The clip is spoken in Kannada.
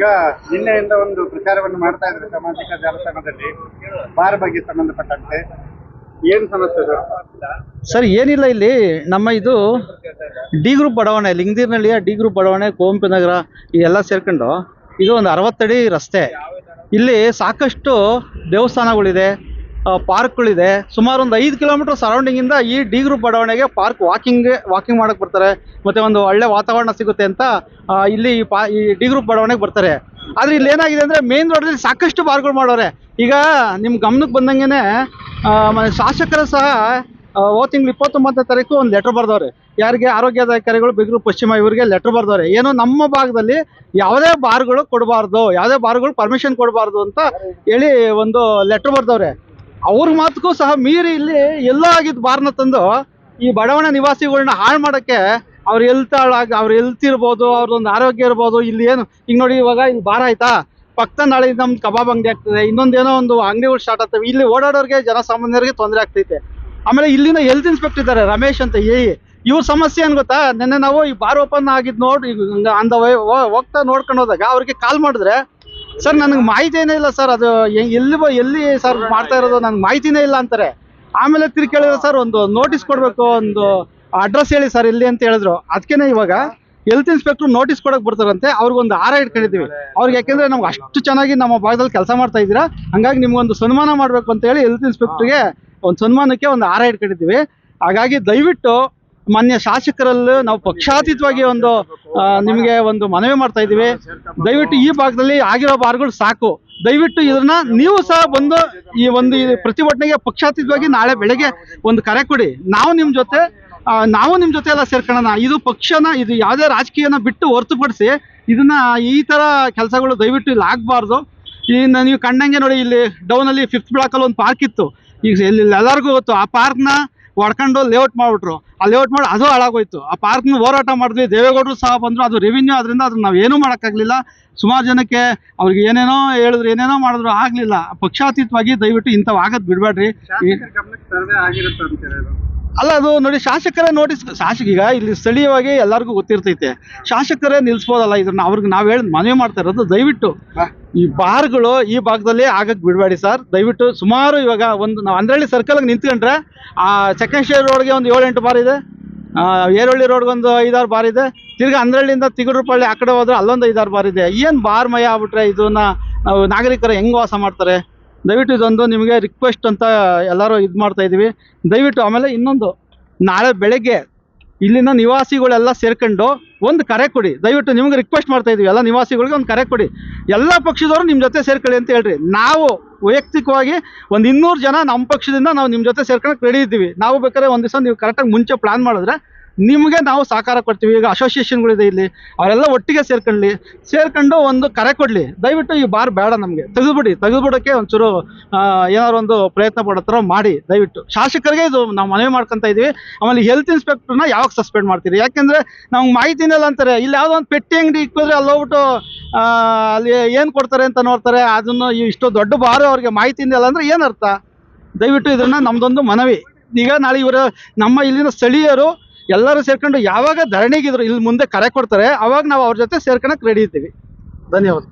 ಈಗ ನಿನ್ನೆಯಿಂದ ಒಂದು ಪ್ರಚಾರವನ್ನು ಮಾಡ್ತಾ ಇದ್ದಾರೆ ಸಾಮಾಜಿಕ ಜಾಲತಾಣದಲ್ಲಿ ಬಾರ್ ಬಗ್ಗೆ ಸಂಬಂಧಪಟ್ಟಂತೆ. ಏನು ಸಮಸ್ಯೆ ಸರ್? ಏನಿಲ್ಲ, ಇಲ್ಲಿ ನಮ್ಮ ಇದು ಡಿ ಗ್ರೂಪ್ ಬಡಾವಣೆ, ಲಿಂಗದೀರ್ನಹಳ್ಳಿಯ ಡಿ ಗ್ರೂಪ್ ಬಡಾವಣೆ, ಕುವೆಂಪು ನಗರ ಇದೆಲ್ಲ ಸೇರ್ಕೊಂಡು ಇದು ಒಂದು 60 ಅಡಿ ರಸ್ತೆ. ಇಲ್ಲಿ ಸಾಕಷ್ಟು ದೇವಸ್ಥಾನಗಳಿದೆ, ಪಾರ್ಕ್ಗಳಿದೆ. ಸುಮಾರು ಒಂದು 5 ಕಿಲೋಮೀಟರ್ ಸರೌಂಡಿಂಗಿಂದ ಈ ಡಿ ಗ್ರೂಪ್ ಬಡಾವಣೆಗೆ ಪಾರ್ಕ್ ವಾಕಿಂಗ್ ಮಾಡಕ್ಕೆ ಬರ್ತಾರೆ. ಮತ್ತು ಒಂದು ಒಳ್ಳೆ ವಾತಾವರಣ ಸಿಗುತ್ತೆ ಅಂತ ಇಲ್ಲಿ ಈ ಡಿ ಗ್ರೂಪ್ ಬಡಾವಣೆಗೆ ಬರ್ತಾರೆ. ಆದರೆ ಇಲ್ಲಿ ಏನಾಗಿದೆ ಅಂದರೆ ಮೇನ್ ರೋಡಲ್ಲಿ ಸಾಕಷ್ಟು ಬಾರ್ಗಳು ಮಾಡೋರೆ. ಈಗ ನಿಮ್ಮ ಗಮನಕ್ಕೆ ಬಂದಂಗೆ ಶಾಸಕರು ಸಹ ತಿಂಗಳು 29ನೇ ತಾರೀಕು ಒಂದು ಲೆಟ್ರ್ ಬರ್ದವ್ರೆ. ಯಾರಿಗೆ? ಆರೋಗ್ಯಾಧಿಕಾರಿಗಳು ಬೆಂಗಳೂರು ಪಶ್ಚಿಮ ಇವರಿಗೆ ಲೆಟ್ರ್ ಬರ್ದವ್ರೆ. ಏನೋ ನಮ್ಮ ಭಾಗದಲ್ಲಿ ಯಾವುದೇ ಬಾರ್ಗಳು ಕೊಡಬಾರ್ದು, ಯಾವುದೇ ಬಾರ್ಗಳು ಪರ್ಮಿಷನ್ ಕೊಡಬಾರ್ದು ಅಂತ ಹೇಳಿ ಒಂದು ಲೆಟ್ರ್ ಬರ್ದವ್ರೆ. ಅವ್ರ ಮಾತಕ್ಕೂ ಸಹ ಮೀರಿ ಇಲ್ಲಿ ಎಲ್ಲೋ ಆಗಿದ್ದು ಬಾರ್ನ ತಂದು ಈ ಬಡಾವಣೆ ನಿವಾಸಿಗಳನ್ನ ಹಾಳು ಮಾಡೋಕ್ಕೆ ಅವ್ರ ಹೆಲ್ತ್ ಇರ್ಬೋದು, ಅವ್ರದ್ದೊಂದು ಆರೋಗ್ಯ ಇರ್ಬೋದು. ಇಲ್ಲಿ ಏನು ಈಗ ನೋಡಿ, ಇವಾಗ ಇಲ್ಲಿ ಬಾರ್ ಆಯ್ತಾ, ಪಕ್ಕದ ನಾಳೆ ನಮ್ದು ಕಬಾಬ್ ಅಂಗಡಿ ಆಗ್ತದೆ, ಇನ್ನೊಂದೇನೋ ಒಂದು ಅಂಗಡಿಗಳು ಸ್ಟಾರ್ಟ್ ಆಗ್ತವೆ. ಇಲ್ಲಿ ಓಡಾಡೋರಿಗೆ, ಜನಸಾಮಾನ್ಯರಿಗೆ ತೊಂದರೆ ಆಗ್ತೈತೆ. ಆಮೇಲೆ ಇಲ್ಲಿನ ಹೆಲ್ತ್ ಇನ್ಸ್ಪೆಕ್ಟರ್ ಇದ್ದಾರೆ ರಮೇಶ್ ಅಂತ, ಇವ್ರ ಸಮಸ್ಯೆ ಏನು ಗೊತ್ತಾ? ನಿನ್ನೆ ನಾವು ಈ ಬಾರ್ ಓಪನ್ ಆಗಿದ್ದು ನೋಡಿ ಹೋಗ್ತಾ ನೋಡ್ಕೊಂಡು ಹೋದಾಗ ಅವ್ರಿಗೆ ಕಾಲ್ ಮಾಡಿದ್ರೆ, ಸರ್ ನನಗೆ ಮಾಹಿತಿನೇ ಇಲ್ಲ ಸರ್, ಅದು ಎಲ್ಲಿ ಸರ್ ಮಾಡ್ತಾ ಇರೋದು, ನನಗೆ ಮಾಹಿತಿನೇ ಇಲ್ಲ ಅಂತಾರೆ. ಆಮೇಲೆ ತಿರ್ಗಿ ಕೇಳಿದ್ರೆ, ಸರ್ ಒಂದು ನೋಟಿಸ್ ಕೊಡಬೇಕು, ಒಂದು ಅಡ್ರೆಸ್ ಹೇಳಿ ಸರ್ ಇಲ್ಲಿ ಅಂತ ಹೇಳಿದ್ರು. ಅದಕ್ಕೇನೆ ಇವಾಗ ಹೆಲ್ತ್ ಇನ್ಸ್ಪೆಕ್ಟರ್ ನೋಟಿಸ್ ಕೊಡಕ್ಕೆ ಬರ್ತಾರಂತೆ. ಅವ್ರಿಗೊಂದು ಹಾರ ಇಟ್ಕೊಂಡಿದ್ದೀವಿ ಅವ್ರಿಗೆ, ಯಾಕೆಂದ್ರೆ ನಮ್ಗೆ ಅಷ್ಟು ಚೆನ್ನಾಗಿ ನಮ್ಮ ಭಾಗದಲ್ಲಿ ಕೆಲಸ ಮಾಡ್ತಾ ಇದ್ದೀರಾ, ಹಂಗಾಗಿ ನಿಮ್ಗೊಂದು ಸನ್ಮಾನ ಮಾಡಬೇಕು ಅಂತ ಹೇಳಿ ಹೆಲ್ತ್ ಇನ್ಸ್ಪೆಕ್ಟರ್ಗೆ ಒಂದು ಸನ್ಮಾನಕ್ಕೆ ಒಂದು ಹಾರ ಇಟ್ಕೊಂಡಿದ್ದೀವಿ. ಹಾಗಾಗಿ ದಯವಿಟ್ಟು ಮಾನ್ಯ ಶಾಸಕರಲ್ಲಿ ನಾವು ಪಕ್ಷಾತೀತವಾಗಿ ಒಂದು ನಿಮಗೆ ಒಂದು ಮನವಿ ಮಾಡ್ತಾ ಇದ್ದೀವಿ. ದಯವಿಟ್ಟು ಈ ಭಾಗದಲ್ಲಿ ಆಗಿರೋ ಬಾರ್ಗಳು ಸಾಕು. ದಯವಿಟ್ಟು ಇದನ್ನ ನೀವು ಸಹ ಬಂದು ಈ ಒಂದು ಪ್ರತಿಭಟನೆಗೆ ಪಕ್ಷಾತೀತವಾಗಿ ನಾಳೆ ಬೆಳಗ್ಗೆ ಒಂದು ಕರೆ ಕೊಡಿ. ನಾವು ನಿಮ್ಮ ಜೊತೆ ಎಲ್ಲ ಸೇರ್ಕೊಳ್ಳೋಣ. ಇದು ಪಕ್ಷನ, ಇದು ಯಾವುದೇ ರಾಜಕೀಯನ ಬಿಟ್ಟು ಹೊರತುಪಡಿಸಿ ಇದನ್ನ ಈ ತರ ಕೆಲಸಗಳು ದಯವಿಟ್ಟು ಇಲ್ಲಿ ಆಗಬಾರ್ದು. ಇನ್ನು ನೀವು ಕಂಡಂಗೆ ನೋಡಿ, ಇಲ್ಲಿ ಡೌನಲ್ಲಿ 5th ಬ್ಲಾಕಲ್ಲಿ ಒಂದು ಪಾರ್ಕ್ ಇತ್ತು. ಈಗ ಎಲ್ಲರಿಗೂ ಗೊತ್ತು, ಆ ಪಾರ್ಕ್ನ ಹೊಡ್ಕೊಂಡು ಲೇಔಟ್ ಮಾಡಿಬಿಟ್ರು. ಆ ಲೇಔಟ್ ಮಾಡಿ ಅದು ಹಾಳಾಗೋಯ್ತು. ಆ ಪಾರ್ಕ್ನ ಹೋರಾಟ ಮಾಡಿದ್ವಿ, ದೇವೇಗೌಡರು ಸಹ ಬಂದರು. ಅದು ರೆವಿನ್ಯೂ, ಅದರಿಂದ ಅದನ್ನ ನಾವು ಏನೂ ಮಾಡೋಕ್ಕಾಗಲಿಲ್ಲ. ಸುಮಾರು ಜನಕ್ಕೆ ಅವ್ರಿಗೆ ಏನೇನೋ ಹೇಳಿದ್ರು, ಏನೇನೋ ಮಾಡಿದ್ರು, ಆಗಲಿಲ್ಲ. ಪಕ್ಷಾತೀತವಾಗಿ ದಯವಿಟ್ಟು ಇಂಥವು ಆಗೋದು ಬಿಡಬೇಡ್ರಿ. ಅಲ್ಲ, ಅದು ನೋಡಿ, ಶಾಸಕರೇ ನೋಟಿಸ್, ಈಗ ಇಲ್ಲಿ ಸ್ಥಳೀಯವಾಗಿ ಎಲ್ಲರಿಗೂ ಗೊತ್ತಿರ್ತೈತೆ, ಶಾಸಕರೇ ನಿಲ್ಲಿಸ್ಬೋದಲ್ಲ ಇದನ್ನ. ಅವ್ರಿಗೆ ನಾವು ಹೇಳಿ ಮನವಿ ಮಾಡ್ತಾ ಇರೋದು, ದಯವಿಟ್ಟು ಈ ಬಾರ್ಗಳು ಈ ಭಾಗದಲ್ಲಿ ಆಗಕ್ಕೆ ಬಿಡಬೇಡಿ ಸರ್. ದಯವಿಟ್ಟು ಸುಮಾರು ಇವಾಗ ಒಂದು ನಾವು ಅಂದ್ರಳ್ಳಿ ಸರ್ಕಲ್ಗೆ ನಿಂತ್ಕೊಂಡ್ರೆ ಆ ಸೆಕೆಂಡ್ ಸ್ಟೇಜ್ ರೋಡ್ಗೆ ಒಂದು 7-8 ಬಾರ್ ಇದೆ, ಏರಳ್ಳಿ ರೋಡ್ಗೆ ಒಂದು 5-6 ಬಾರ್ ಇದೆ, ತಿರ್ಗಿ ಅಂದ್ರಳ್ಳಿಯಿಂದ ತಿಗುಡ್ರಪಳ್ಳಿ ಆ ಕಡೆ ಹೋದ್ರೆ ಅಲ್ಲೊಂದು 5-6 ಬಾರ್ ಇದೆ. ಏನು ಬಾರ್ ಮಯ ಆಗ್ಬಿಟ್ರೆ ಇದನ್ನ ನಾವು ನಾಗರಿಕರು ಹೆಂಗೆ ವಾಸ ಮಾಡ್ತಾರೆ? ದಯವಿಟ್ಟು ಇದೊಂದು ನಿಮಗೆ ರಿಕ್ವೆಸ್ಟ್ ಅಂತ ಎಲ್ಲರೂ ಇದು ಮಾಡ್ತಾ ಇದ್ದೀವಿ, ದಯವಿಟ್ಟು. ಆಮೇಲೆ ಇನ್ನೊಂದು, ನಾಳೆ ಬೆಳಗ್ಗೆ ಇಲ್ಲಿನ ನಿವಾಸಿಗಳೆಲ್ಲ ಸೇರ್ಕೊಂಡು ಒಂದು ಕರೆ ಕೊಡಿ. ದಯವಿಟ್ಟು ನಿಮ್ಗೆ ರಿಕ್ವೆಸ್ಟ್ ಮಾಡ್ತಾ ಇದೀವಿ, ಎಲ್ಲ ನಿವಾಸಿಗಳಿಗೆ ಒಂದು ಕರೆ ಕೊಡಿ. ಎಲ್ಲ ಪಕ್ಷದವರು ನಿಮ್ಮ ಜೊತೆ ಸೇರ್ಕೊಳ್ಳಿ ಅಂತ ಹೇಳ್ರಿ. ನಾವು ವೈಯಕ್ತಿಕವಾಗಿ ಒಂದು 200 ಜನ ನಮ್ಮ ಪಕ್ಷದಿಂದ ನಾವು ನಿಮ್ಮ ಜೊತೆ ಸೇರ್ಕೊಂಡು ರೆಡಿ ಇದ್ದೀವಿ. ನಾವು ಬೇಕಾದ್ರೆ ಒಂದು ದಿವಸ ನೀವು ಕರೆಕ್ಟಾಗಿ ಮುಂಚೆ ಪ್ಲಾನ್ ಮಾಡಿದ್ರೆ ನಿಮಗೆ ನಾವು ಸಹಕಾರ ಕೊಡ್ತೀವಿ. ಈಗ ಅಸೋಸಿಯೇಷನ್ಗಳಿದೆ ಇಲ್ಲಿ, ಅವರೆಲ್ಲ ಒಟ್ಟಿಗೆ ಸೇರ್ಕೊಂಡು ಒಂದು ಕರೆ ಕೊಡಲಿ. ದಯವಿಟ್ಟು ಈ ಬಾರ್ ಬೇಡ, ನಮಗೆ ತೆಗೆದುಬಿಡೋಕ್ಕೆ ಒಂಚೂರು ಏನಾದ್ರು ಒಂದು ಪ್ರಯತ್ನ ಪಡೋ ಥರ ಮಾಡಿ. ದಯವಿಟ್ಟು ಶಾಸಕರಿಗೆ ಇದು ನಾವು ಮನವಿ ಮಾಡ್ಕೊತಾ ಇದ್ದೀವಿ. ಆಮೇಲೆ ಹೆಲ್ತ್ ಇನ್ಸ್ಪೆಕ್ಟರ್ನ ಯಾವಾಗ ಸಸ್ಪೆಂಡ್ ಮಾಡ್ತೀರಿ? ಯಾಕೆಂದರೆ ನಮ್ಗೆ ಮಾಹಿತಿನೇ ಇಲ್ಲ ಅಂತಾರೆ. ಇಲ್ಲಿ ಯಾವುದೋ ಒಂದು ಪೆಟ್ಟಿ ಅಂಗಡಿ ಇಕ್ಕಿದ್ರೆ ಅಲ್ಲಿ ಹೋಗ್ಬಿಟ್ಟು ಅಲ್ಲಿ ಏನು ಕೊಡ್ತಾರೆ ಅಂತ ನೋಡ್ತಾರೆ. ಅದನ್ನು ಇಷ್ಟು ದೊಡ್ಡ ಬಾರು ಅವ್ರಿಗೆ ಮಾಹಿತಿನೇ ಇಲ್ಲ ಅಂದರೆ ಏನರ್ಥ? ದಯವಿಟ್ಟು ಇದನ್ನು ನಮ್ಮದೊಂದು ಮನವಿ. ಈಗ ನಾಳೆ ಇವರು ನಮ್ಮ ಇಲ್ಲಿನ ಸ್ಥಳೀಯರು ಎಲ್ಲರೂ ಸೇರ್ಕೊಂಡು ಯಾವಾಗ ಧರಣಿಗಿದ್ರು ಇಲ್ಲಿ ಮುಂದೆ ಕರೆ ಕೊಡ್ತಾರೆ, ಅವಾಗ ನಾವು ಅವ್ರ ಜೊತೆ ಸೇರ್ಕೊಳಕ್ಕೆ ರೆಡಿ ಇದ್ದೀವಿ. ಧನ್ಯವಾದ.